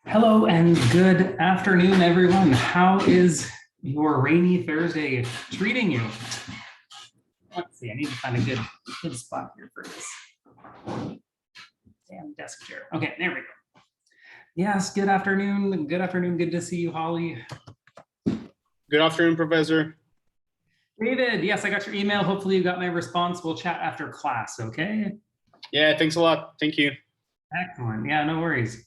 Hello and good afternoon, everyone. How is your rainy Thursday treating you? Let's see, I need to find a good spot here for this. Damn desk chair. Okay, there we go. Yes, good afternoon. Good afternoon. Good to see you, Holly. Good afternoon, Professor. David, yes, I got your email. Hopefully you got my response. We'll chat after class, okay? Yeah, thanks a lot. Thank you. Excellent. Yeah, no worries.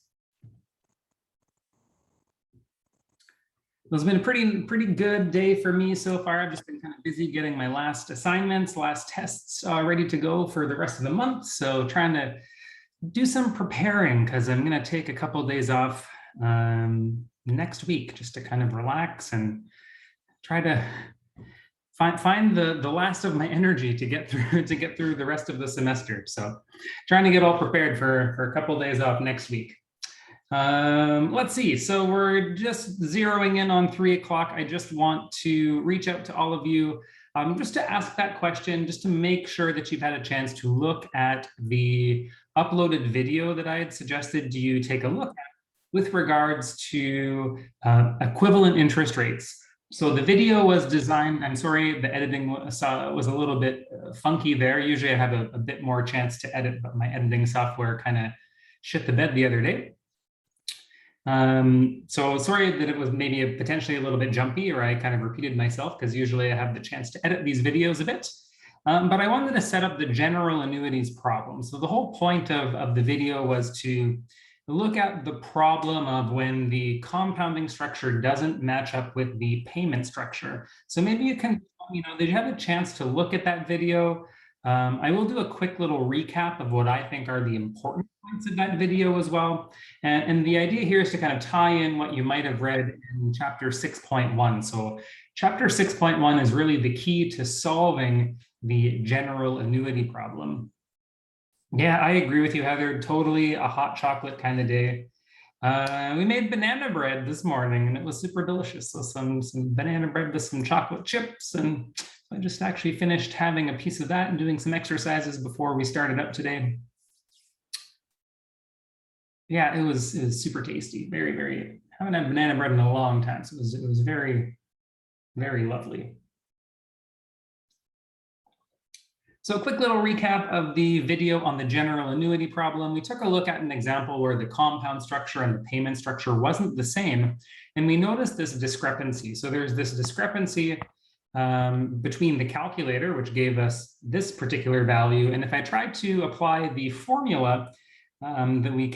It's been a pretty good day for me so far. I've just been kind of busy getting my last assignments, last tests ready to go for the rest of the month. So trying to do some preparing because I'm going to take a couple of days off next week just to kind of relax and try to find the last of my energy to get through the rest of the semester. So trying to get all prepared for a couple of days off next week. Let's see. So we're just zeroing in on 3 o'clock. I just want to reach out to all of you just to ask that question, just to make sure that you've had a chance to look at the uploaded video that I had suggested you take a look at with regards to equivalent interest rates. So the video was designed, I'm sorry, the editing was a little bit funky there. Usually I have a bit more chance to edit, but my editing software kind of shit the bed the other day. So sorry that it was maybe potentially a little bit jumpy, or I kind of repeated myself, because usually I have the chance to edit these videos a bit. But I wanted to set up the general annuities problem. So the whole point of the video was to look at the problem of when the compounding structure doesn't match up with the payment structure. So maybe you can, did you have a chance to look at that video? I will do a quick little recap of what I think are the important points of that video as well. And the idea here is to kind of tie in what you might have read in chapter 6.1. So chapter 6.1 is really the key to solving the general annuity problem. Yeah, I agree with you, Heather. Totally a hot chocolate kind of day. We made banana bread this morning and it was super delicious. So some banana bread with some chocolate chips, and I just actually finished having a piece of that and doing some exercises before we started up today. Yeah, it was super tasty. Very, very, haven't had banana bread in a long time. So it was very, very lovely. So a quick little recap of the video on the general annuity problem. We took a look at an example where the compound structure and the payment structure wasn't the same, and we noticed this discrepancy. So there's this discrepancy between the calculator, which gave us this particular value, and if I tried to apply the formula that we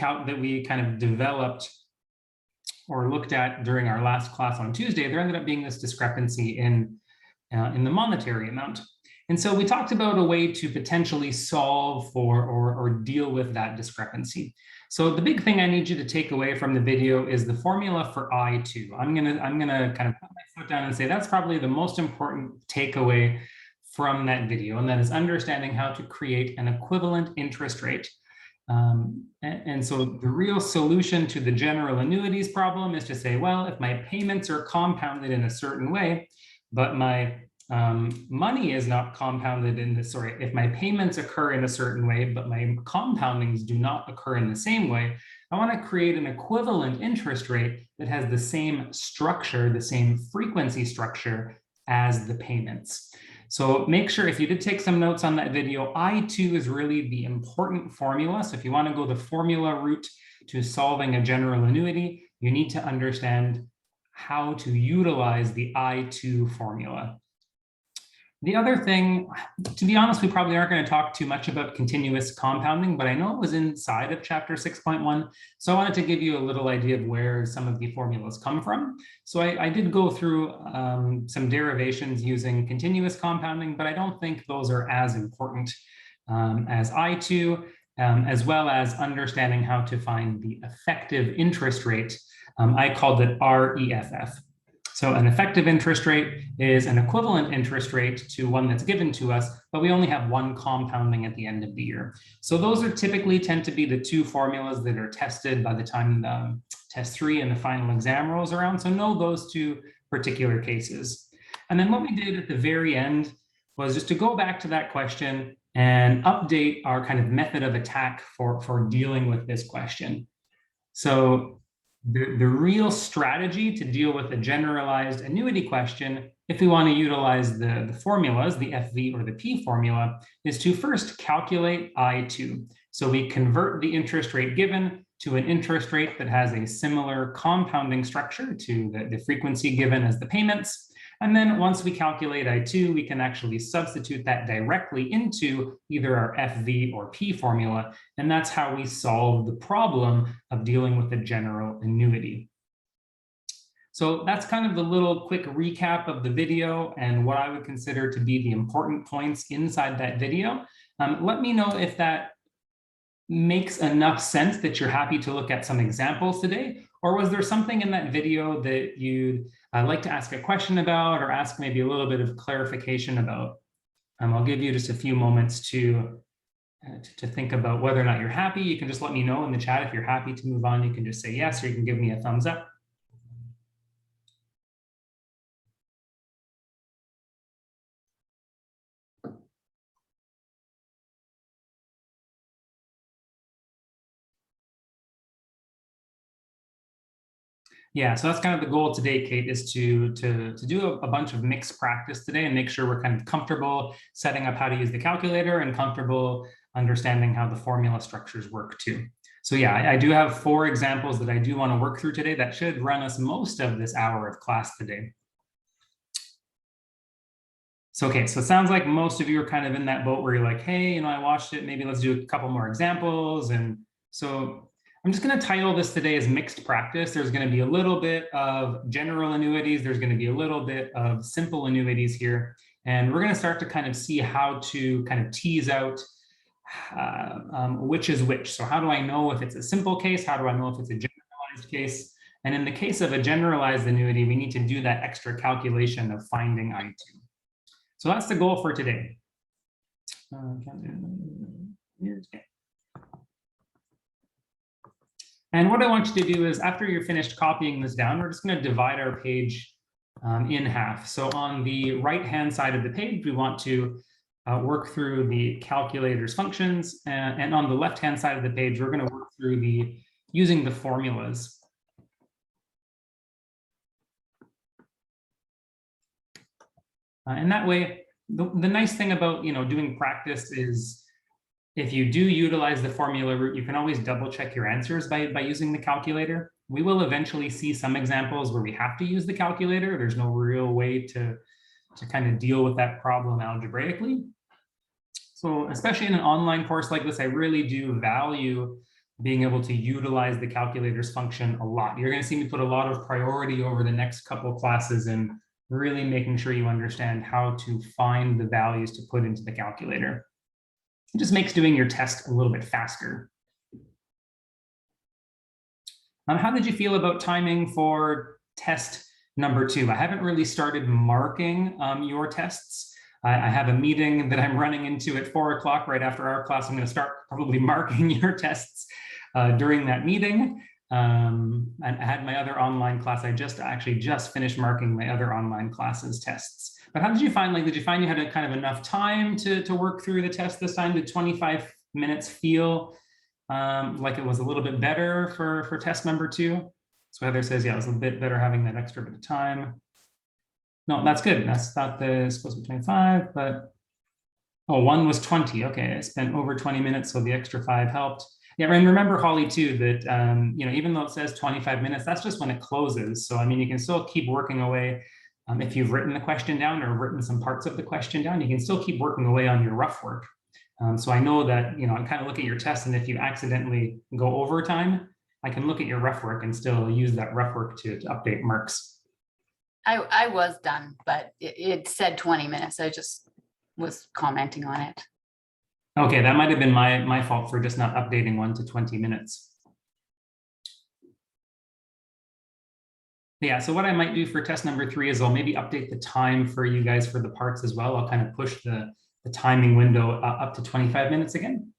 kind of developed or looked at during our last class on Tuesday, there ended up being this discrepancy in the monetary amount. And so we talked about a way to potentially solve for or deal with that discrepancy. So the big thing I need you to take away from the video is the formula for I2. I'm gonna kind of put my foot down and say that's probably the most important takeaway from that video, and that is understanding how to create an equivalent interest rate. And so the real solution to the general annuities problem is to say, well, if my payments are compounded in a certain way, but my money is not compounded in this, sorry, if my payments occur in a certain way, but my compoundings do not occur in the same way, I want to create an equivalent interest rate that has the same structure, the same frequency structure as the payments. So make sure, if you did take some notes on that video, I2 is really the important formula. So if you want to go the formula route to solving a general annuity, you need to understand how to utilize the I2 formula. The other thing, to be honest, we probably aren't going to talk too much about continuous compounding, but I know it was inside of chapter 6.1. So I wanted to give you a little idea of where some of the formulas come from. So I did go through some derivations using continuous compounding, but I don't think those are as important as I2, as well as understanding how to find the effective interest rate. I called it REFF. So an effective interest rate is an equivalent interest rate to one that's given to us, but we only have one compounding at the end of the year. So those are typically tend to be the two formulas that are tested by the time the test 3 and the final exam rolls around. So know those two particular cases. And then what we did at the very end was just to go back to that question and update our kind of method of attack for dealing with this question. So The real strategy to deal with a generalized annuity question, if we want to utilize the formulas, the FV or the P formula, is to first calculate I2. So we convert the interest rate given to an interest rate that has a similar compounding structure to the frequency given as the payments. And then once we calculate I2, we can actually substitute that directly into either our FV or P formula. And that's how we solve the problem of dealing with a general annuity. So that's kind of the little quick recap of the video and what I would consider to be the important points inside that video. Let me know if that makes enough sense that you're happy to look at some examples today, or was there something in that video that you'd like to ask a question about or ask maybe a little bit of clarification about? I'll give you just a few moments to think about whether or not you're happy. You can just let me know in the chat if you're happy to move on. You can just say yes, or you can give me a thumbs up. Yeah, so that's kind of the goal today, Kate, is to do a bunch of mixed practice today and make sure we're kind of comfortable setting up how to use the calculator and comfortable understanding how the formula structures work too. So yeah, I do have 4 examples that I do want to work through today that should run us most of this hour of class today. So, okay, so it sounds like most of you are kind of in that boat where you're like, hey, I watched it, maybe let's do a couple more examples. And so I'm just going to title this today as mixed practice. There's going to be a little bit of general annuities. There's going to be a little bit of simple annuities here. And we're going to start to kind of see how to kind of tease out which is which. So how do I know if it's a simple case? How do I know if it's a generalized case? And in the case of a generalized annuity, we need to do that extra calculation of finding I2. So that's the goal for today. And what I want you to do is, after you're finished copying this down, we're just going to divide our page in half. So on the right-hand side of the page, we want to work through the calculator's functions. And on the left-hand side of the page, we're going to work through using the formulas. And that way, the nice thing about doing practice is, if you do utilize the formula route, you can always double check your answers by using the calculator. We will eventually see some examples where we have to use the calculator. There's no real way to kind of deal with that problem algebraically. So especially in an online course like this, I really do value being able to utilize the calculator's function a lot. You're going to see me put a lot of priority over the next couple of classes in really making sure you understand how to find the values to put into the calculator. It just makes doing your test a little bit faster. How did you feel about timing for test number 2? I haven't really started marking your tests. I have a meeting that I'm running into at 4 o'clock right after our class. I'm going to start probably marking your tests during that meeting. And I had my other online class. I actually just finished marking my other online classes tests. But how did you find, did you find you had a kind of enough time to work through the test this time? Did 25 minutes feel like it was a little bit better for test number 2? So Heather says, yeah, it was a bit better having that extra bit of time. No, that's good. That's not supposed to be 25, but oh, one was 20. Okay, I spent over 20 minutes, so the extra 5 helped. Yeah, and remember, Holly, too, that even though it says 25 minutes, that's just when it closes. So I mean, you can still keep working away. If you've written the question down or written some parts of the question down, you can still keep working away on your rough work. So I know that, I kind of look at your test, and if you accidentally go over time, I can look at your rough work and still use that rough work to update marks. I was done, but it said 20 minutes. I just was commenting on it. Okay, that might have been my fault for just not updating one to 20 minutes. Yeah, so what I might do for test number 3 is I'll maybe update the time for you guys for the parts as well. I'll kind of push the timing window up to 25 minutes again.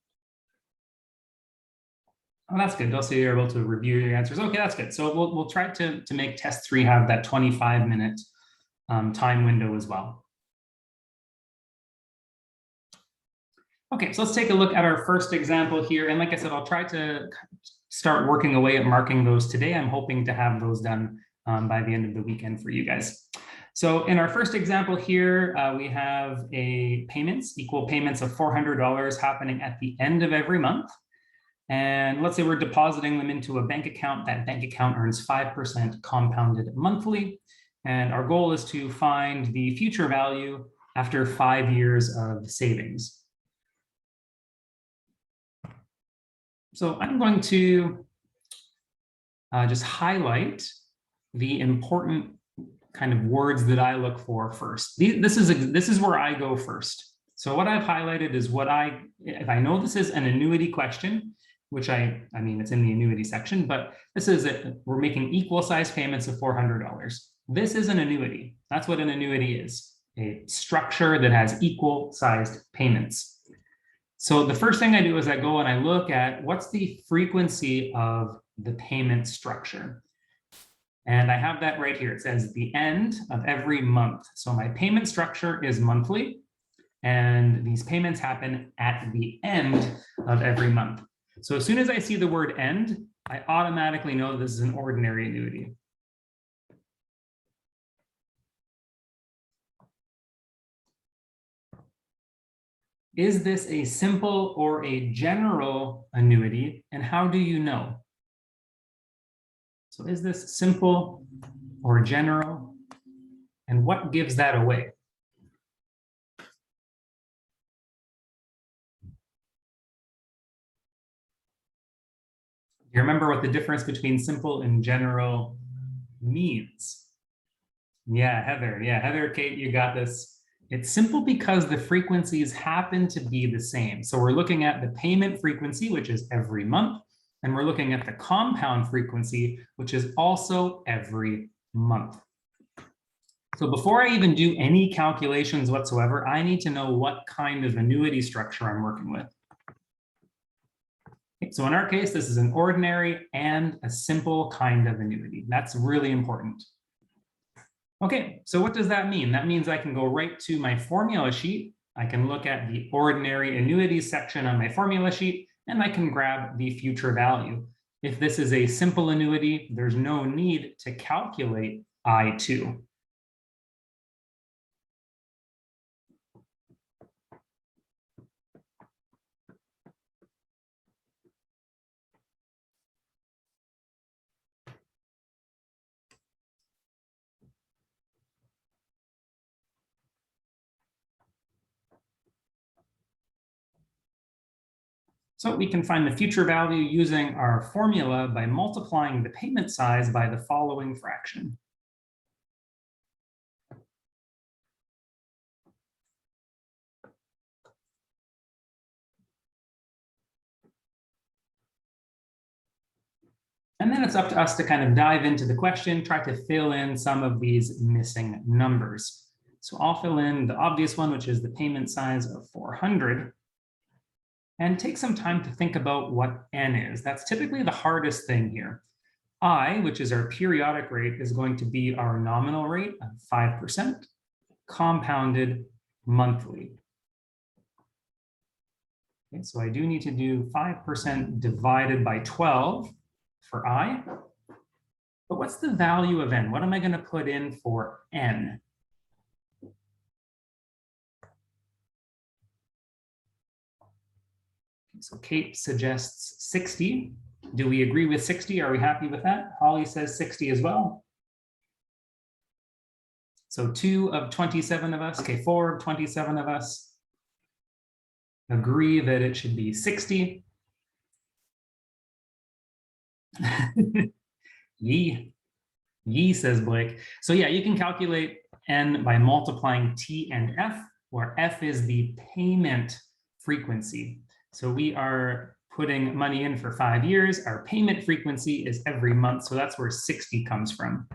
Oh, that's good. Also, you're able to review your answers. Okay, that's good. So we'll try to make test 3 have that 25-minute time window as well. Okay, so let's take a look at our first example here. And like I said, I'll try to start working away at marking those today. I'm hoping to have those done by the end of the weekend for you guys. So in our first example here, we have equal payments of $400 happening at the end of every month. And let's say we're depositing them into a bank account. That bank account earns 5% compounded monthly. And our goal is to find the future value after 5 years of savings. So I'm going to just highlight the important kind of words that I look for first. This is where I go first. So what I've highlighted is if I know this is an annuity question, which I mean, it's in the annuity section, but this is we're making equal size payments of $400. This is an annuity. That's what an annuity is, a structure that has equal sized payments. So the first thing I do is I go and I look at what's the frequency of the payment structure. And I have that right here. It says the end of every month. So my payment structure is monthly, and these payments happen at the end of every month. So as soon as I see the word end, I automatically know this is an ordinary annuity. Is this a simple or a general annuity? And how do you know? So is this simple or general? And what gives that away? Do you remember what the difference between simple and general means? Yeah, Heather, Kate, you got this. It's simple because the frequencies happen to be the same. So we're looking at the payment frequency, which is every month, and we're looking at the compound frequency, which is also every month. So before I even do any calculations whatsoever, I need to know what kind of annuity structure I'm working with. Okay, so in our case, this is an ordinary and a simple kind of annuity. That's really important. Okay, so what does that mean? That means I can go right to my formula sheet. I can look at the ordinary annuities section on my formula sheet, and I can grab the future value. If this is a simple annuity, there's no need to calculate I2. So we can find the future value using our formula by multiplying the payment size by the following fraction. And then it's up to us to kind of dive into the question, try to fill in some of these missing numbers. So I'll fill in the obvious one, which is the payment size of 400. And take some time to think about what n is. That's typically the hardest thing here. I, which is our periodic rate, is going to be our nominal rate of 5%, compounded monthly. Okay, so I do need to do 5% divided by 12 for I. But what's the value of n? What am I going to put in for n? So Kate suggests 60. Do we agree with 60? Are we happy with that? Holly says 60 as well. So 2 of 27 of us, okay, 4 of 27 of us agree that it should be 60. Yee, says Blake. So yeah, you can calculate n by multiplying T and F, where F is the payment frequency. So we are putting money in for 5 years. Our payment frequency is every month. So that's where 60 comes from.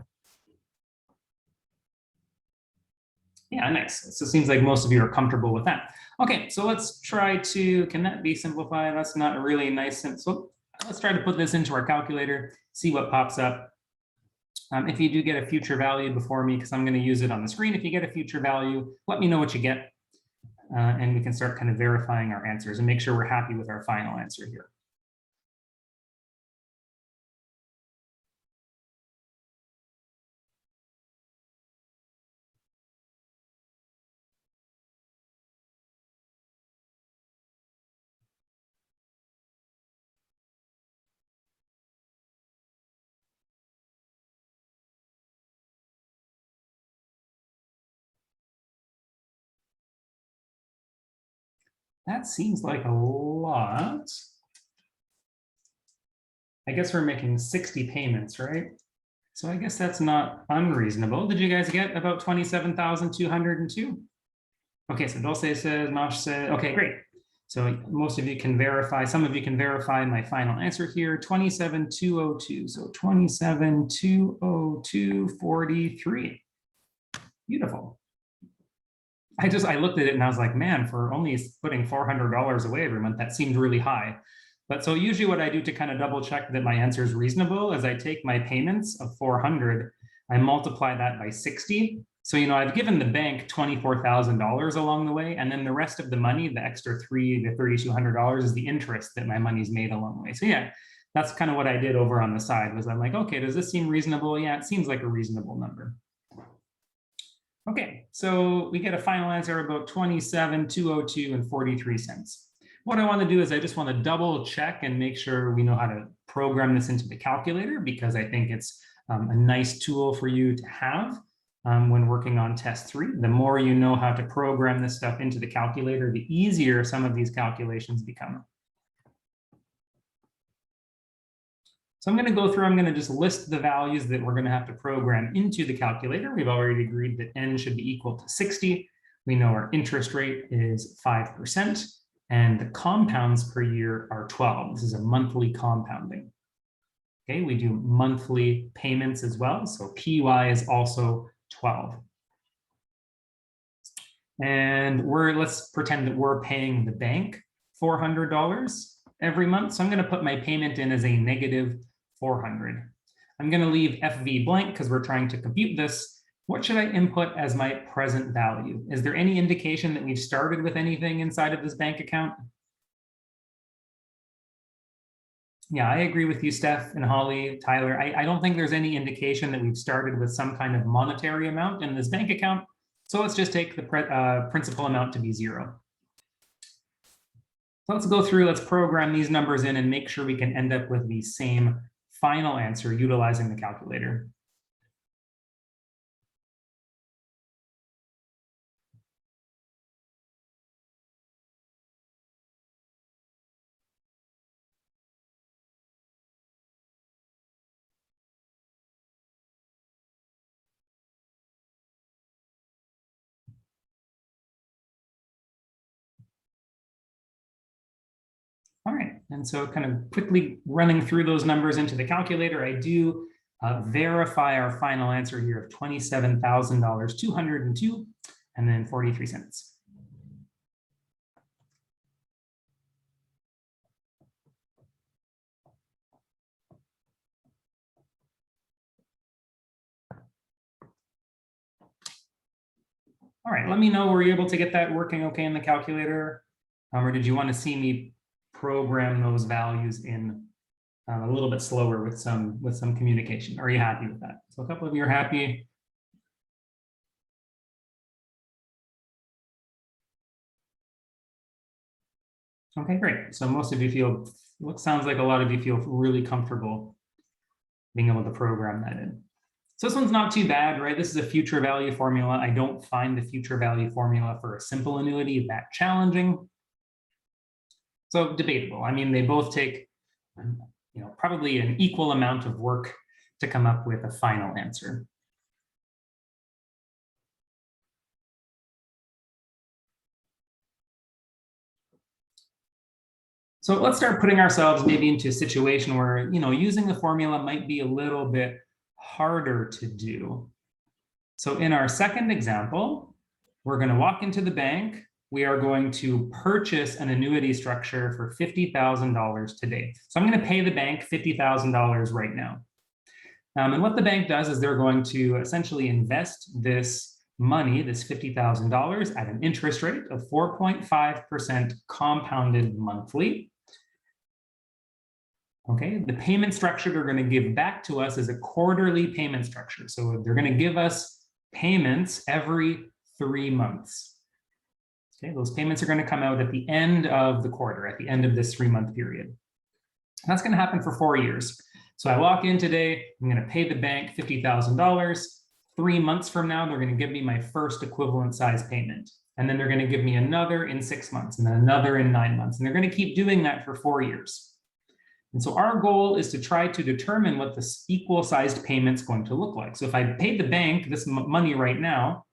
Yeah, nice. So it seems like most of you are comfortable with that. Okay, so let's try to, can that be simplified? That's not really nice. So let's try to put this into our calculator, see what pops up. If you do get a future value before me, because I'm going to use it on the screen, if you get a future value, let me know what you get. And we can start kind of verifying our answers and make sure we're happy with our final answer here. That seems like a lot. I guess we're making 60 payments, right? So I guess that's not unreasonable. Did you guys get about 27,202? Okay, so Dulce says, Mosh said, okay, great. So most of you can verify, some of you can verify my final answer here, 27,202. So 27,202.43. Beautiful. I looked at it and I was like, man, for only putting $400 away every month, that seemed really high. But so usually what I do to kind of double check that my answer is reasonable is I take my payments of 400, I multiply that by 60. So, you know, I've given the bank $24,000 along the way, and then the rest of the money, the extra $300 to $3,200 is the interest that my money's made along the way. So yeah, that's kind of what I did over on the side was I'm like, okay, does this seem reasonable? Yeah, it seems like a reasonable number. Okay, so we get a final answer about 27,202 and 43 cents. What I want to do is I just want to double check and make sure we know how to program this into the calculator, because I think it's a nice tool for you to have when working on test 3. The more you know how to program this stuff into the calculator, the easier some of these calculations become. So I'm going to go through, I'm going to just list the values that we're going to have to program into the calculator. We've already agreed that n should be equal to 60. We know our interest rate is 5%, and the compounds per year are 12. This is a monthly compounding. Okay, we do monthly payments as well. So PY is also 12. And let's pretend that we're paying the bank $400 every month. So I'm going to put my payment in as a negative 400. I'm going to leave FV blank because we're trying to compute this. What should I input as my present value? Is there any indication that we've started with anything inside of this bank account? Yeah, I agree with you, Steph and Holly, Tyler. I don't think there's any indication that we've started with some kind of monetary amount in this bank account. So let's just take the principal amount to be 0. So let's go through, let's program these numbers in and make sure we can end up with the same final answer utilizing the calculator. All right, and so kind of quickly running through those numbers into the calculator, I do verify our final answer here of $27,202 and then 43 cents. All right, let me know, were you able to get that working okay in the calculator? Or did you want to see me program those values in a little bit slower with some communication? Are you happy with that? So a couple of you are happy. Okay, great. So most of you feel, sounds like a lot of you feel really comfortable being able to program that in. So this one's not too bad, right? This is a future value formula. I don't find the future value formula for a simple annuity that challenging. So debatable. I mean, they both take, probably an equal amount of work to come up with a final answer. So let's start putting ourselves maybe into a situation where, using the formula might be a little bit harder to do. So in our second example, we're going to walk into the bank. We are going to purchase an annuity structure for $50,000 today. So I'm going to pay the bank $50,000 right now. And what the bank does is they're going to essentially invest this money, this $50,000, at an interest rate of 4.5% compounded monthly. Okay, the payment structure they're going to give back to us is a quarterly payment structure. So they're going to give us payments every 3 months. Okay, those payments are going to come out at the end of the quarter, at the end of this 3-month period. That's going to happen for 4 years. So I walk in today, I'm going to pay the bank $50,000. 3 months from now, they're going to give me my first equivalent size payment. And then they're going to give me another in 6 months, and then another in 9 months. And they're going to keep doing that for 4 years. And so our goal is to try to determine what this equal sized payment's going to look like. So if I paid the bank this money right now,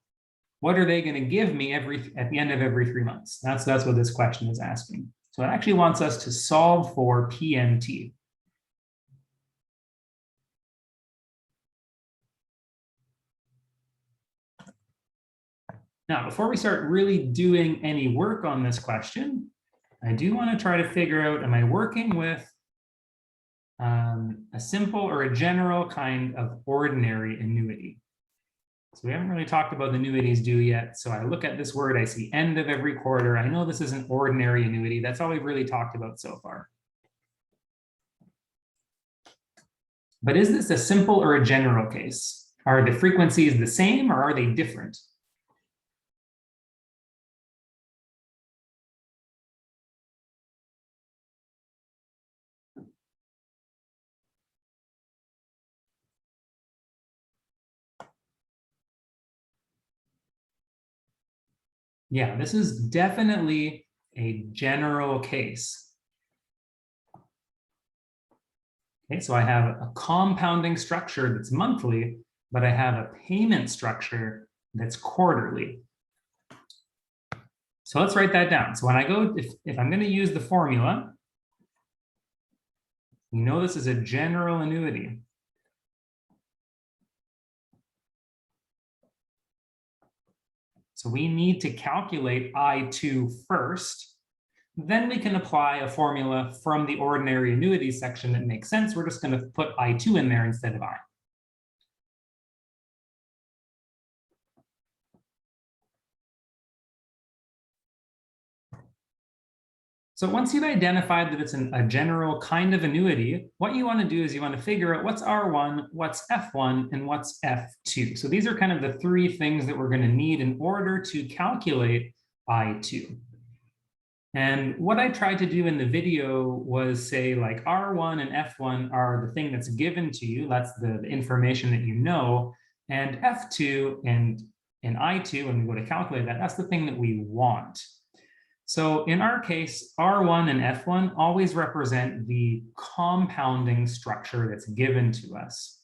what are they going to give me at the end of every 3 months? That's what this question is asking. So it actually wants us to solve for PMT. Now, before we start really doing any work on this question, I do want to try to figure out, am I working with a simple or a general kind of ordinary annuity? So we haven't really talked about the annuities due yet. So I look at this word, I see end of every quarter. I know this is an ordinary annuity. That's all we've really talked about so far. But is this a simple or a general case? Are the frequencies the same or are they different? Yeah, this is definitely a general case. Okay, so I have a compounding structure that's monthly, but I have a payment structure that's quarterly. So let's write that down. So when I go, if I'm going to use the formula, we know this is a general annuity. So we need to calculate I2 first. Then we can apply a formula from the ordinary annuity section that makes sense. We're just going to put I2 in there instead of I. So once you've identified that it's a general kind of annuity, what you want to do is you want to figure out what's R1, what's F1, and what's F2. So these are kind of the 3 things that we're going to need in order to calculate I2. And what I tried to do in the video was say like R1 and F1 are the thing that's given to you. That's the information that you know. And F2 and I2, when we go to calculate that, that's the thing that we want. So in our case, R1 and F1 always represent the compounding structure that's given to us.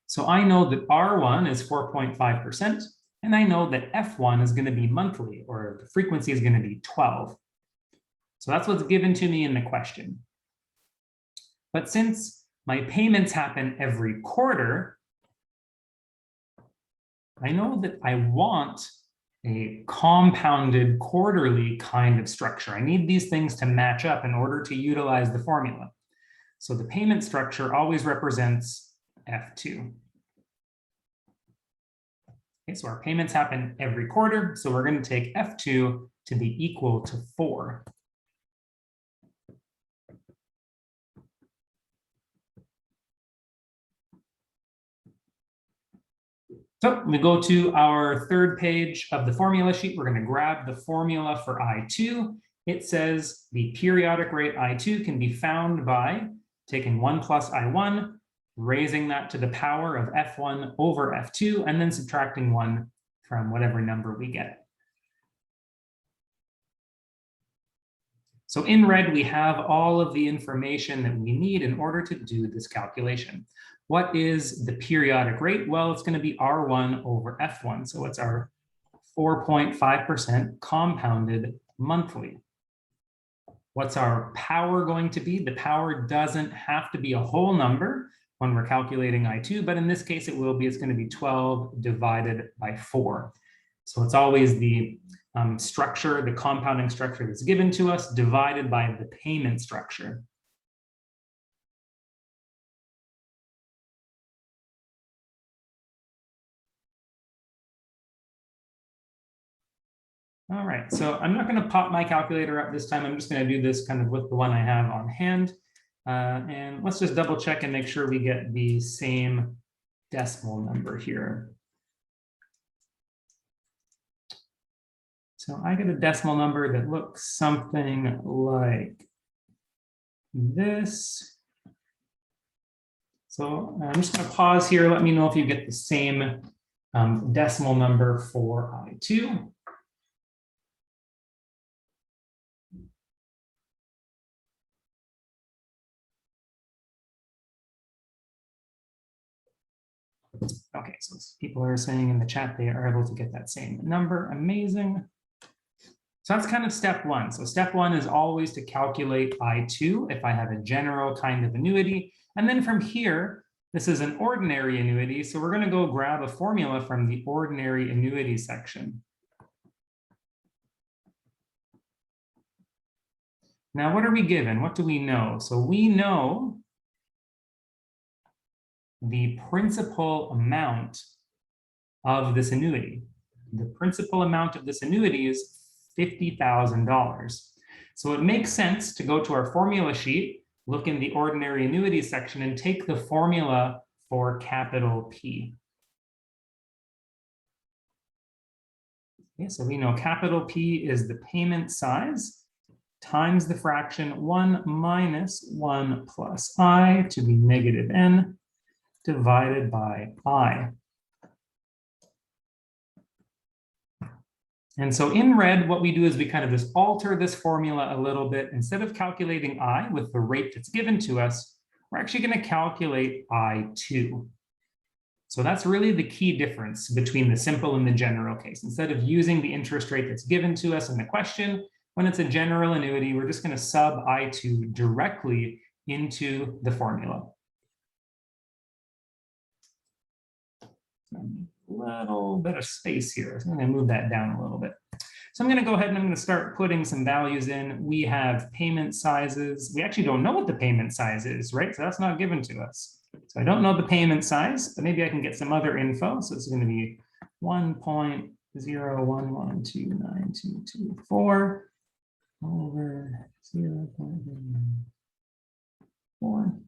So I know that R1 is 4.5%, and I know that F1 is going to be monthly, or the frequency is going to be 12. So that's what's given to me in the question. But since my payments happen every quarter, I know that I want a compounded quarterly kind of structure. I need these things to match up in order to utilize the formula. So the payment structure always represents F2. Okay, so our payments happen every quarter. So we're going to take F2 to be equal to 4. So we go to our 3rd page of the formula sheet. We're going to grab the formula for I2. It says the periodic rate I2 can be found by taking 1 plus I1, raising that to the power of F1 over F2, and then subtracting 1 from whatever number we get. So in red, we have all of the information that we need in order to do this calculation. What is the periodic rate? Well, it's going to be R1 over F1. So it's our 4.5% compounded monthly. What's our power going to be? The power doesn't have to be a whole number when we're calculating I2, but in this case, it will be. It's going to be 12 divided by 4. So it's always the structure, the compounding structure that's given to us divided by the payment structure. All right, so I'm not going to pop my calculator up this time. I'm just going to do this kind of with the one I have on hand. And let's just double check and make sure we get the same decimal number here. So I get a decimal number that looks something like this. So I'm just going to pause here. Let me know if you get the same decimal number for I2. Okay, so people are saying in the chat they are able to get that same number. Amazing. So that's kind of step one. So step one is always to calculate I2 if I have a general kind of annuity. And then from here, this is an ordinary annuity. So we're going to go grab a formula from the ordinary annuity section. Now, what are we given? What do we know? So we know the principal amount of this annuity. The principal amount of this annuity is $50,000. So it makes sense to go to our formula sheet, look in the ordinary annuity section, and take the formula for capital P. Okay, so we know capital P is the payment size times the fraction 1 minus 1 plus I to the negative n divided by I. And so in red, what we do is we kind of just alter this formula a little bit. Instead of calculating I with the rate that's given to us, we're actually going to calculate I2. So that's really the key difference between the simple and the general case. Instead of using the interest rate that's given to us in the question, when it's a general annuity, we're just going to sub I2 directly into the formula. A little bit of space here. So I'm going to move that down a little bit. So I'm going to go ahead and I'm going to start putting some values in. We have payment sizes. We actually don't know what the payment size is, right? So that's not given to us. So I don't know the payment size, but maybe I can get some other info. So it's going to be 1.011292224 over 0.4.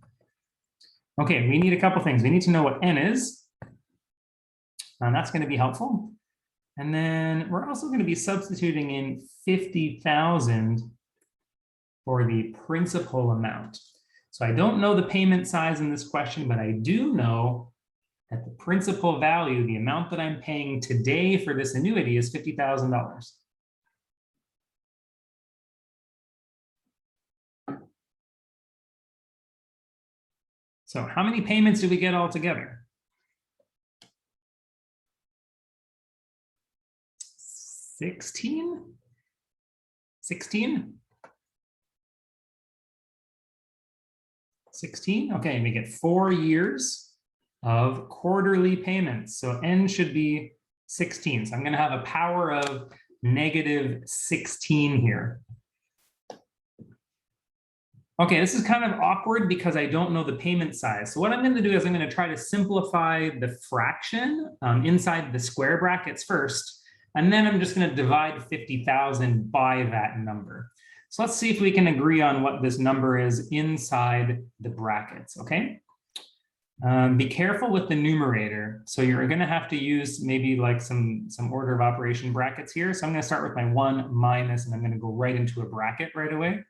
Okay, we need a couple things. We need to know what n is. And that's going to be helpful. And then we're also going to be substituting in 50,000 for the principal amount. So I don't know the payment size in this question, but I do know that the principal value, the amount that I'm paying today for this annuity, is $50,000. So how many payments do we get altogether? 16? 16? 16? Okay, we get 4 years of quarterly payments. So n should be 16. So I'm going to have a power of negative 16 here. Okay, this is kind of awkward because I don't know the payment size. So what I'm going to do is I'm going to try to simplify the fraction inside the square brackets first. And then I'm just going to divide 50,000 by that number. So let's see if we can agree on what this number is inside the brackets, okay? Be careful with the numerator. So you're going to have to use maybe like some order of operation brackets here. So I'm going to start with my 1 minus, and I'm going to go right into a bracket right away.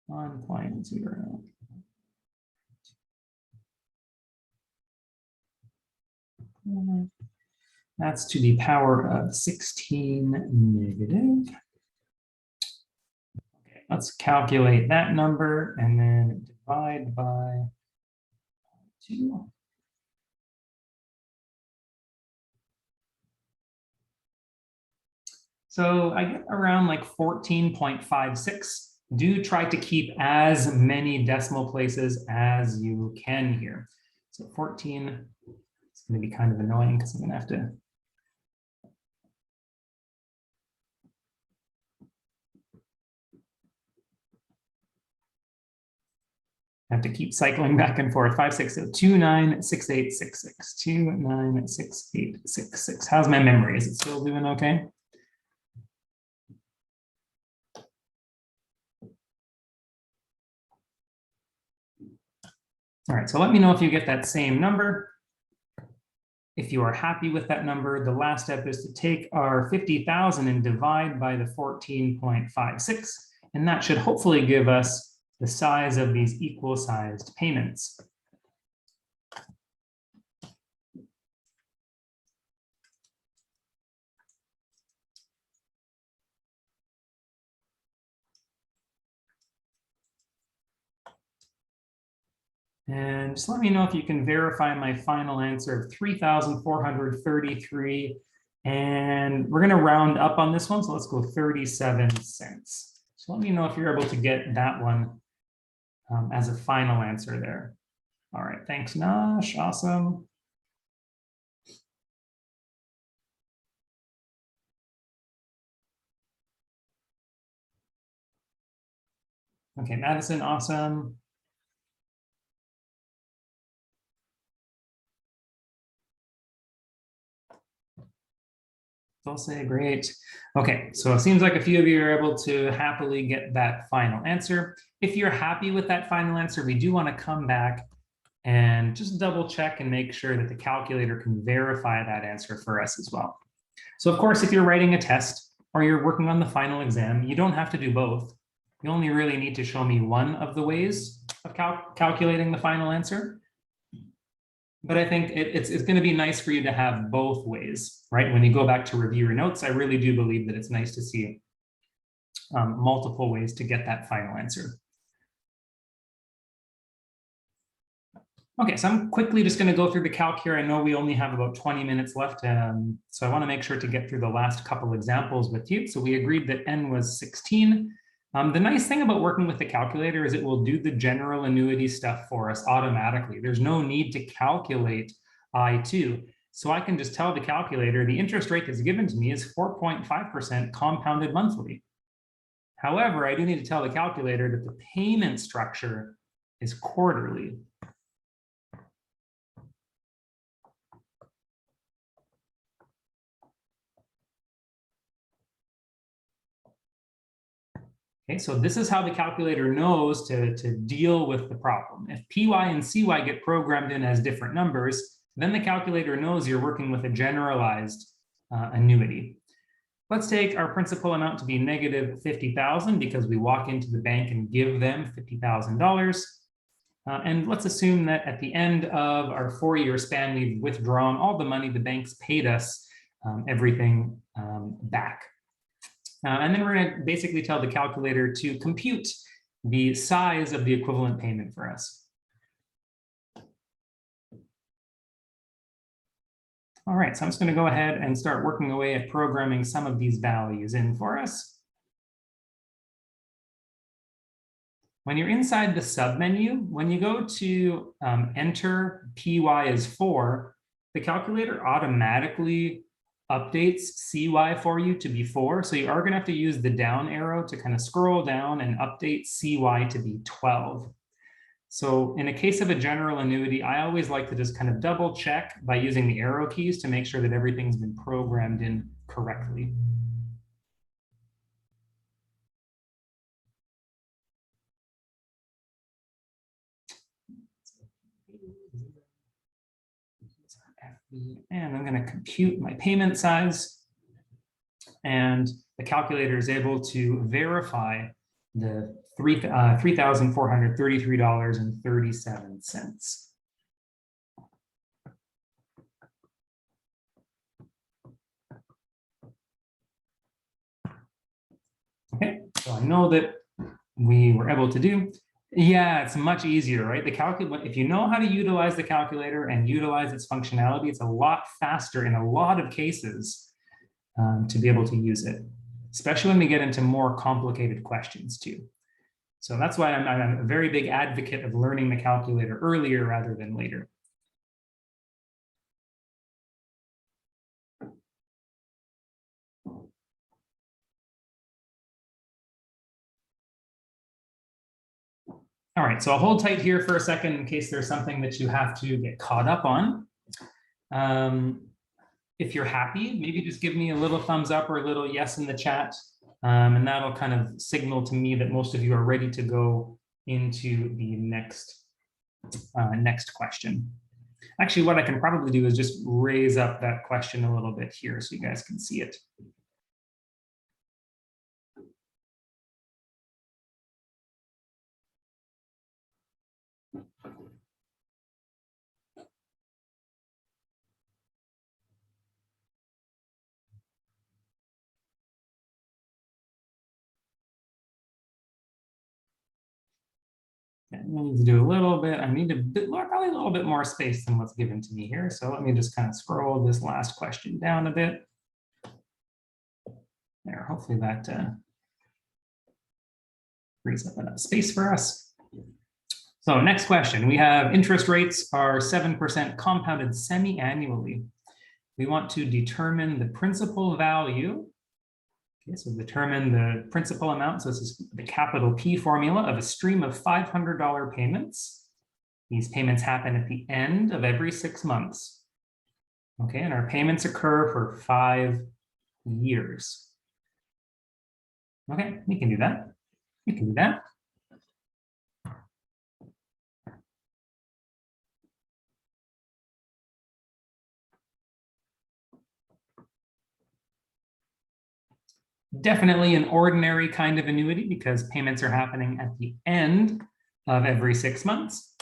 1.0. That's to the power of 16 negative. Okay, let's calculate that number and then divide by 2. So I get around like 14.56. Do try to keep as many decimal places as you can here. So 14, it's going to be kind of annoying because I'm going to have to keep cycling back and forth. 5, 6, 296866. 296866. How's my memory? Is it still doing okay? All right, so let me know if you get that same number. If you are happy with that number, the last step is to take our 50,000 and divide by the 14.56, and that should hopefully give us the size of these equal sized payments. And just let me know if you can verify my final answer of 3,433. And we're going to round up on this one. So let's go 37 cents. So let me know if you're able to get that one as a final answer there. All right. Thanks, Nash. Awesome. Okay, Madison, awesome. Dulce, great. Okay, so it seems like a few of you are able to happily get that final answer. If you're happy with that final answer, we do want to come back and just double check and make sure that the calculator can verify that answer for us as well. So of course, if you're writing a test or you're working on the final exam, you don't have to do both. You only really need to show me one of the ways of calculating the final answer. But I think it's going to be nice for you to have both ways, right? When you go back to review your notes, I really do believe that it's nice to see multiple ways to get that final answer. Okay, so I'm quickly just going to go through the calc here. I know we only have about 20 minutes left, so I want to make sure to get through the last couple examples with you. So we agreed that n was 16. The nice thing about working with the calculator is it will do the general annuity stuff for us automatically. There's no need to calculate I2. So I can just tell the calculator the interest rate that's given to me is 4.5% compounded monthly. However, I do need to tell the calculator that the payment structure is quarterly. Okay, so this is how the calculator knows to deal with the problem. If PY and CY get programmed in as different numbers, then the calculator knows you're working with a generalized annuity. Let's take our principal amount to be negative 50,000 because we walk into the bank and give them $50,000. And let's assume that at the end of our 4-year span, we've withdrawn all the money the bank's paid us, everything back. And then we're going to basically tell the calculator to compute the size of the equivalent payment for us. All right, so I'm just going to go ahead and start working away at programming some of these values in for us. When you're inside the submenu, when you go to enter PY as 4, the calculator automatically updates CY for you to be 4. So you are going to have to use the down arrow to kind of scroll down and update CY to be 12. So in a case of a general annuity, I always like to just kind of double check by using the arrow keys to make sure that everything's been programmed in correctly. And I'm going to compute my payment size. And the calculator is able to verify the $3,433.37. Okay, so I know that we were able to do. Yeah, it's much easier, right? The calculator, if you know how to utilize the calculator and utilize its functionality, it's a lot faster in a lot of cases to be able to use it, especially when we get into more complicated questions too. So that's why I'm a very big advocate of learning the calculator earlier rather than later. All right, so I'll hold tight here for a second in case there's something that you have to get caught up on. If you're happy, maybe just give me a little thumbs up or a little yes in the chat. And that'll kind of signal to me that most of you are ready to go into the next question. Actually, what I can probably do is just raise up that question a little bit here so you guys can see it. need to do a little bit. I need probably a little bit more space than what's given to me here. So let me just kind of scroll this last question down a bit. There, hopefully that frees up enough space for us. So next question, we have interest rates are 7% compounded semi-annually. We want to determine the principal value. Okay, so determine the principal amount. So this is the capital P formula of a stream of $500 payments. These payments happen at the end of every 6 months. Okay, and our payments occur for 5 years. Okay, we can do that. We can do that. Definitely an ordinary kind of annuity because payments are happening at the end of every 6 months.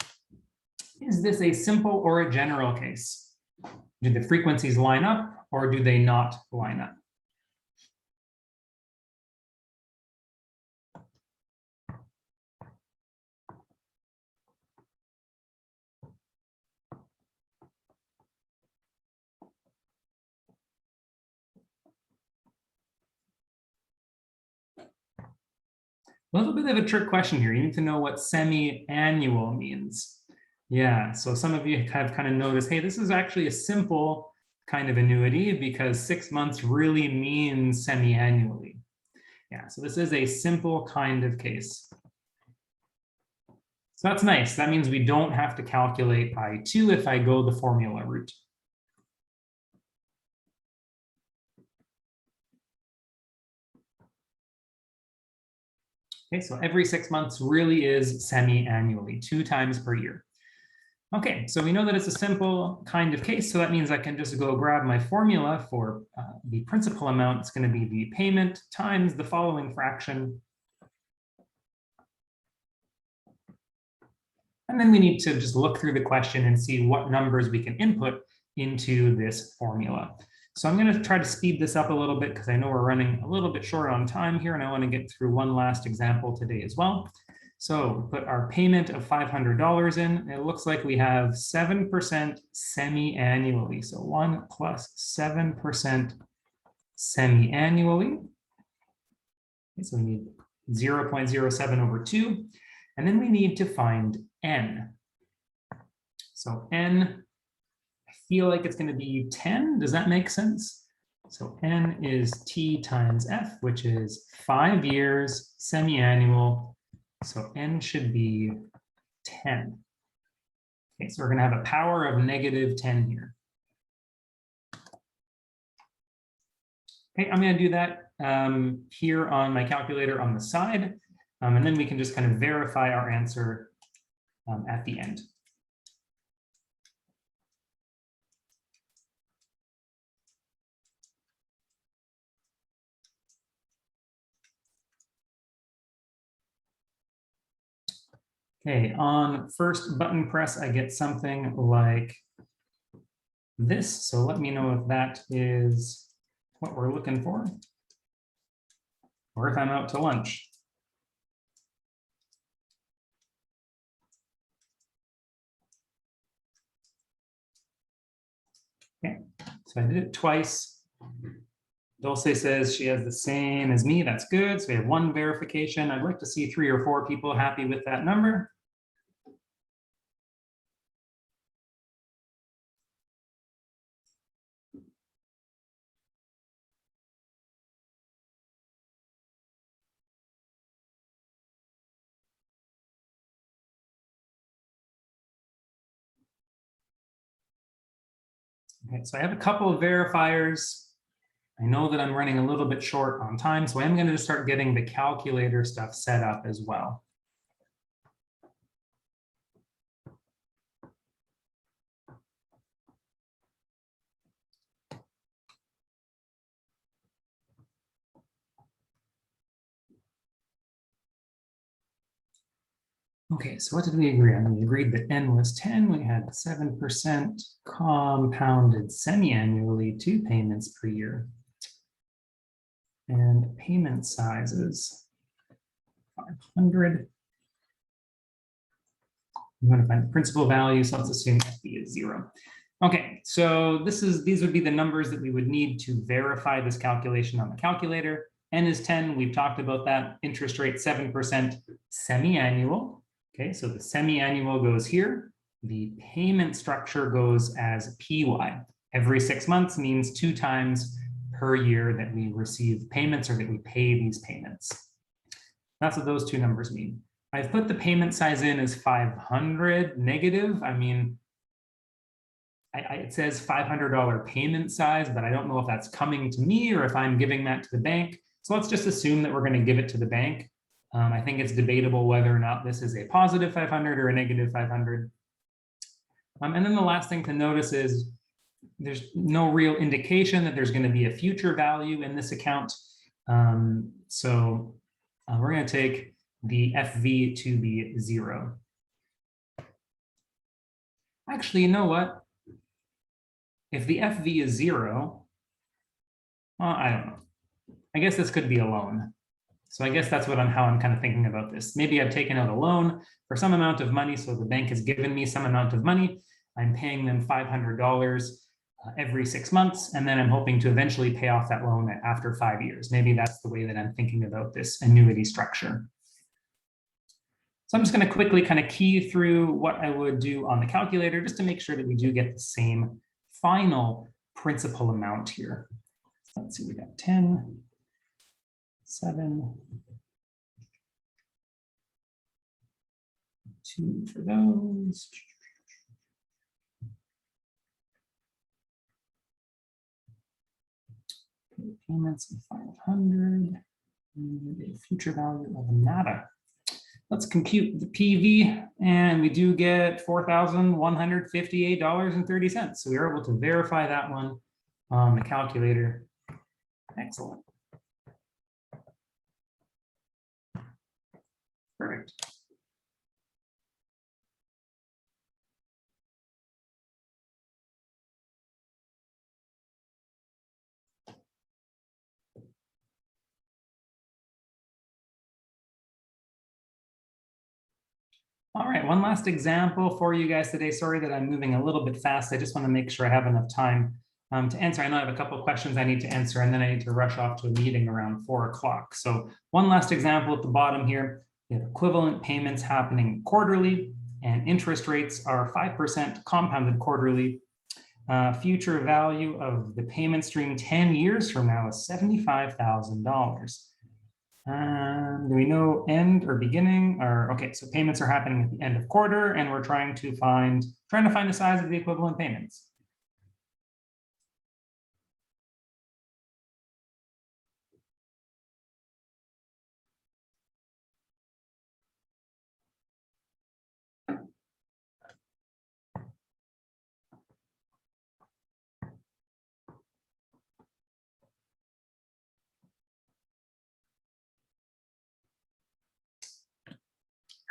Is this a simple or a general case? Do the frequencies line up or do they not line up? A little bit of a trick question here. You need to know what semi-annual means. Yeah, so some of you have kind of noticed, hey, this is actually a simple kind of annuity because 6 months really means semi-annually. Yeah, so this is a simple kind of case. So that's nice. That means we don't have to calculate I2 if I go the formula route. Okay, so every 6 months really is semi-annually, 2 times per year. Okay, so we know that it's a simple kind of case, so that means I can just go grab my formula for the principal amount. It's going to be the payment times the following fraction. And then we need to just look through the question and see what numbers we can input into this formula. So I'm going to try to speed this up a little bit because I know we're running a little bit short on time here and I want to get through one last example today as well. So put our payment of $500 in. It looks like we have 7% semi-annually. So 1 plus 7% semi-annually. Okay, so we need 0.07 over 2. And then we need to find n. So n, I feel like it's going to be 10. Does that make sense? So n is t times f, which is 5 years, semi-annual. So n should be 10. Okay, so we're going to have a power of negative 10 here. Okay, I'm going to do that here on my calculator on the side, and then we can just kind of verify our answer at the end. Okay, on first button press, I get something like this. So let me know if that is what we're looking for, or if I'm out to lunch. Okay, so I did it twice. Dulce says she has the same as me. That's good. So we have 1 verification. I'd like to see 3 or 4 people happy with that number. Okay, so I have a couple of verifiers. I know that I'm running a little bit short on time, so I'm going to start getting the calculator stuff set up as well. Okay, so what did we agree on? We agreed that n was 10. We had 7% compounded semi-annually, 2 payments per year. And payment sizes, 500. I'm going to find the principal value, so let's assume FV is 0. Okay, so these would be the numbers that we would need to verify this calculation on the calculator. N is 10, we've talked about that. Interest rate 7%, semi-annual. Okay, so the semi-annual goes here. The payment structure goes as PY. Every 6 months means 2 times per year that we receive payments or that we pay these payments. That's what those two numbers mean. I've put the payment size in as 500 negative. I mean, it says $500 payment size, but I don't know if that's coming to me or if I'm giving that to the bank. So let's just assume that we're going to give it to the bank. I think it's debatable whether or not this is a positive 500 or a negative 500. And then the last thing to notice is there's no real indication that there's going to be a future value in this account. So we're going to take the FV to be 0. Actually, you know what? If the FV is 0, well, I don't know. I guess this could be a loan. So I guess that's how I'm kind of thinking about this. Maybe I've taken out a loan for some amount of money. So the bank has given me some amount of money. I'm paying them $500 every 6 months. And then I'm hoping to eventually pay off that loan after 5 years. Maybe that's the way that I'm thinking about this annuity structure. So I'm just going to quickly kind of key through what I would do on the calculator just to make sure that we do get the same final principal amount here. So let's see, we got 10, 7, 2 for those. Payments of 500 and a future value of nada. Let's compute the PV, and we do get $4,158.30. So we are able to verify that one on the calculator. Excellent. Perfect. All right, one last example for you guys today. Sorry that I'm moving a little bit fast. I just want to make sure I have enough time to answer. I know I have a couple of questions I need to answer, and then I need to rush off to a meeting around 4 o'clock. So one last example at the bottom here. We have equivalent payments happening quarterly, and interest rates are 5% compounded quarterly. Future value of the payment stream 10 years from now is $75,000. Do we know end or beginning? Or okay, so payments are happening at the end of quarter, and we're trying to find the size of the equivalent payments.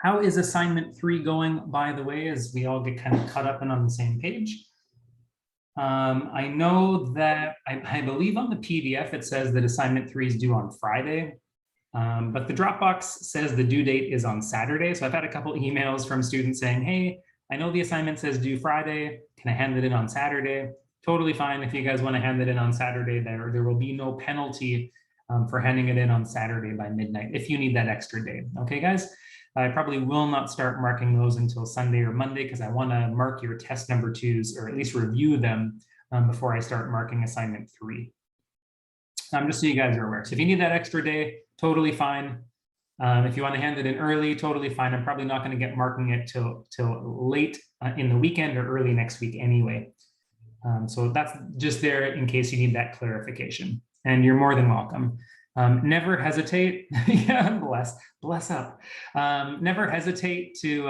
How is assignment 3 going, by the way, as we all get kind of caught up and on the same page? I know that I believe on the PDF, it says that assignment 3 is due on Friday, but the Dropbox says the due date is on Saturday. So I've had a couple emails from students saying, hey, I know the assignment says due Friday. Can I hand it in on Saturday? Totally fine. If you guys want to hand it in on Saturday, there will be no penalty for handing it in on Saturday by midnight if you need that extra day. Okay, guys? I probably will not start marking those until Sunday or Monday because I want to mark your test number 2s, or at least review them before I start marking assignment 3. Just so you guys are aware. So if you need that extra day, totally fine. If you want to hand it in early, totally fine. I'm probably not going to get marking it till late in the weekend or early next week anyway. So that's just there in case you need that clarification. And you're more than welcome. Never hesitate. Yeah, bless up. Never hesitate to,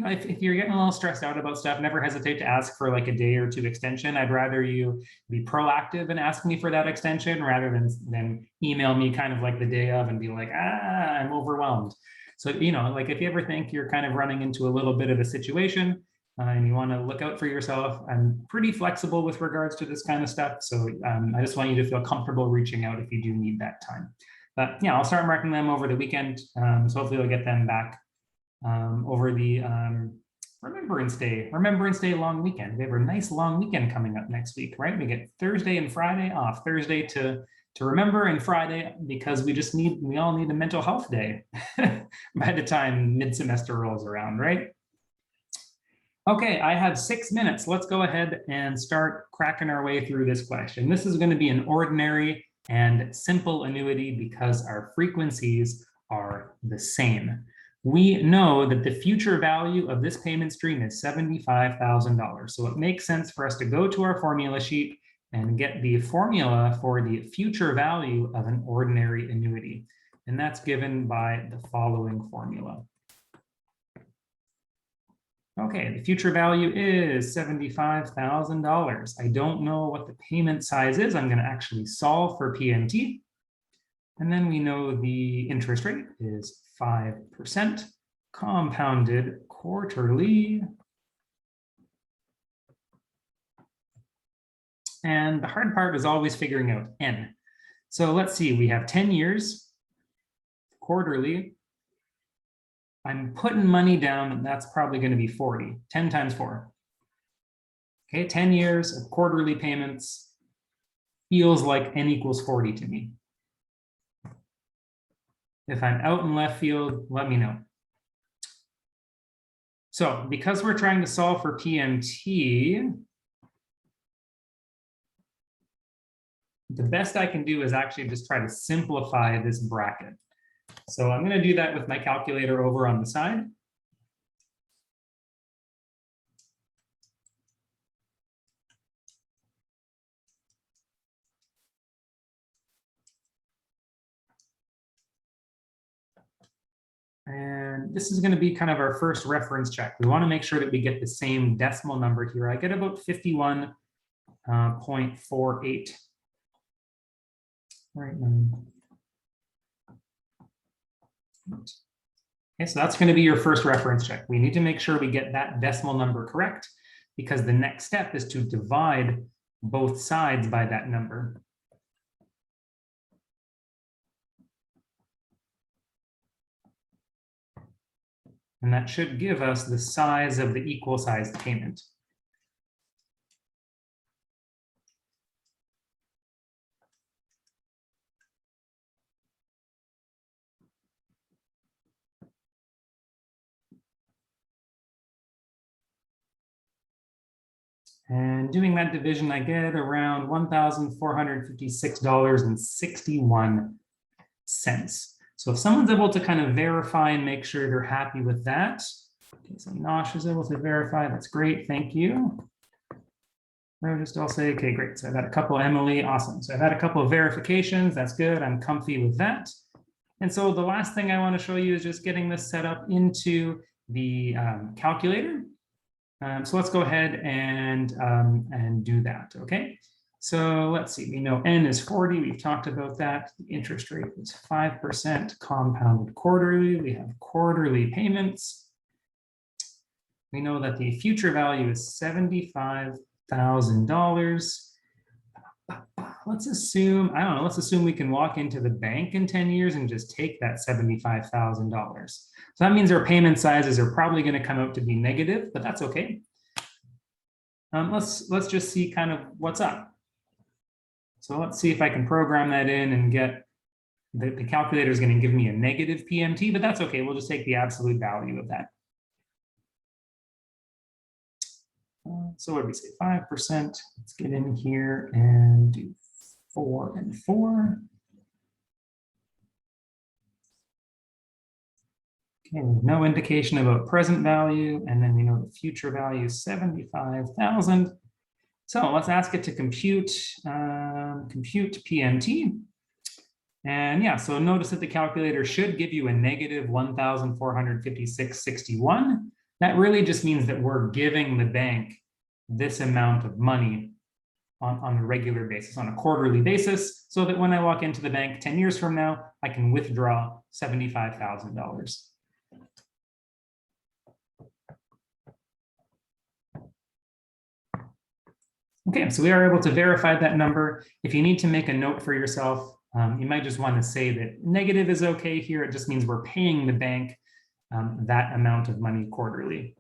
if you're getting a little stressed out about stuff, never hesitate to ask for like a day or 2 extension. I'd rather you be proactive and ask me for that extension rather than email me kind of like the day of and be like, I'm overwhelmed. So, like if you ever think you're kind of running into a little bit of a situation, and you want to look out for yourself, I'm pretty flexible with regards to this kind of stuff. So I just want you to feel comfortable reaching out if you do need that time. But yeah, I'll start marking them over the weekend. So hopefully I'll get them back over the Remembrance Day long weekend. We have a nice long weekend coming up next week, right? We get Thursday and Friday off. Thursday to remember, and Friday because we all need a mental health day by the time mid-semester rolls around, right? Okay, I have 6 minutes. Let's go ahead and start cracking our way through this question. This is going to be an ordinary and simple annuity because our frequencies are the same. We know that the future value of this payment stream is $75,000. So it makes sense for us to go to our formula sheet and get the formula for the future value of an ordinary annuity. And that's given by the following formula. Okay, the future value is $75,000. I don't know what the payment size is. I'm going to actually solve for PMT. And then we know the interest rate is 5% compounded quarterly. And the hard part is always figuring out N. So let's see, we have 10 years quarterly. I'm putting money down, and that's probably going to be 40, 10 times 4. Okay, 10 years of quarterly payments feels like N equals 40 to me. If I'm out in left field, let me know. So because we're trying to solve for PMT, the best I can do is actually just try to simplify this bracket. So I'm going to do that with my calculator over on the side. And this is going to be kind of our first reference check. We want to make sure that we get the same decimal number here. I get about 51.48. Right now. Okay, so that's going to be your first reference check. We need to make sure we get that decimal number correct because the next step is to divide both sides by that number. And that should give us the size of the equal sized payment. And doing that division, I get around $1,456.61. So if someone's able to kind of verify and make sure they're happy with that. Okay, so Nosh is able to verify. That's great. Thank you. I'll say, okay, great. So I've had a couple, Emily, awesome. So I've had a couple of verifications. That's good. I'm comfy with that. And so the last thing I want to show you is just getting this set up into the calculator. So let's go ahead and do that, okay? So let's see, we know N is 40, we've talked about that. The interest rate is 5% compounded quarterly. We have quarterly payments. We know that the future value is $75,000. Let's assume, I don't know, let's assume we can walk into the bank in 10 years and just take that $75,000. So that means our payment sizes are probably going to come out to be negative, but that's okay. Let's just see kind of what's up. So let's see if I can program that in and get the calculator is going to give me a negative PMT, but that's okay. We'll just take the absolute value of that. So what did we say? 5%. Let's get in here and do 4 and 4. Okay, no indication about present value, and then we know the future value is 75,000. So let's ask it to compute PMT. And yeah, so notice that the calculator should give you a negative 1,456.61. That really just means that we're giving the bank this amount of money on a regular basis, on a quarterly basis, so that when I walk into the bank 10 years from now, I can withdraw $75,000. Okay, so we are able to verify that number. If you need to make a note for yourself, you might just want to say that negative is okay here. It just means we're paying the bank that amount of money quarterly.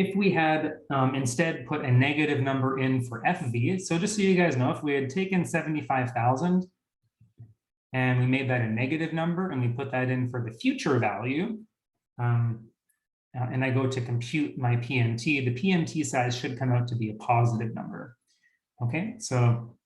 if we had instead put a negative number in for FV, so just so you guys know, if we had taken 75,000 and we made that a negative number and we put that in for the future value, and I go to compute my PMT, the PMT size should come out to be a positive number. Okay, so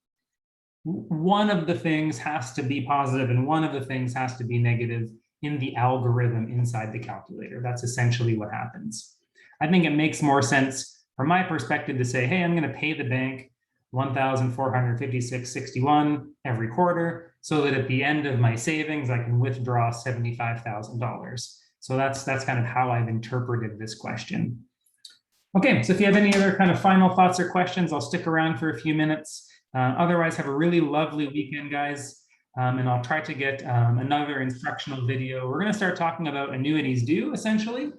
one of the things has to be positive and one of the things has to be negative in the algorithm inside the calculator. That's essentially what happens. I think it makes more sense from my perspective to say, hey, I'm going to pay the bank $1,456.61 every quarter so that at the end of my savings, I can withdraw $75,000. So that's kind of how I've interpreted this question. Okay, so if you have any other kind of final thoughts or questions, I'll stick around for a few minutes. Otherwise, have a really lovely weekend, guys. And I'll try to get another instructional video. We're going to start talking about annuities due, essentially.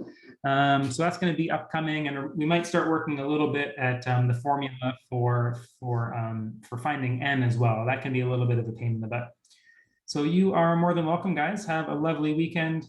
So that's going to be upcoming, and we might start working a little bit at the formula for finding N as well. That can be a little bit of a pain in the butt. So you are more than welcome, guys. Have a lovely weekend.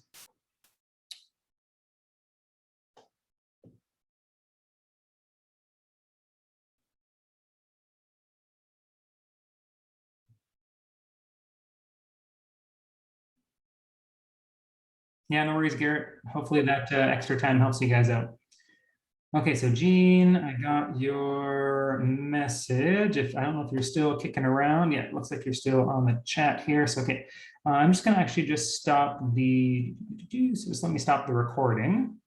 Yeah, no worries, Garrett. Hopefully that extra time helps you guys out. Okay, so Gene, I got your message. I don't know if you're still kicking around. Yeah, it looks like you're still on the chat here. So, okay, I'm just gonna actually just stop the, so just let me stop the recording.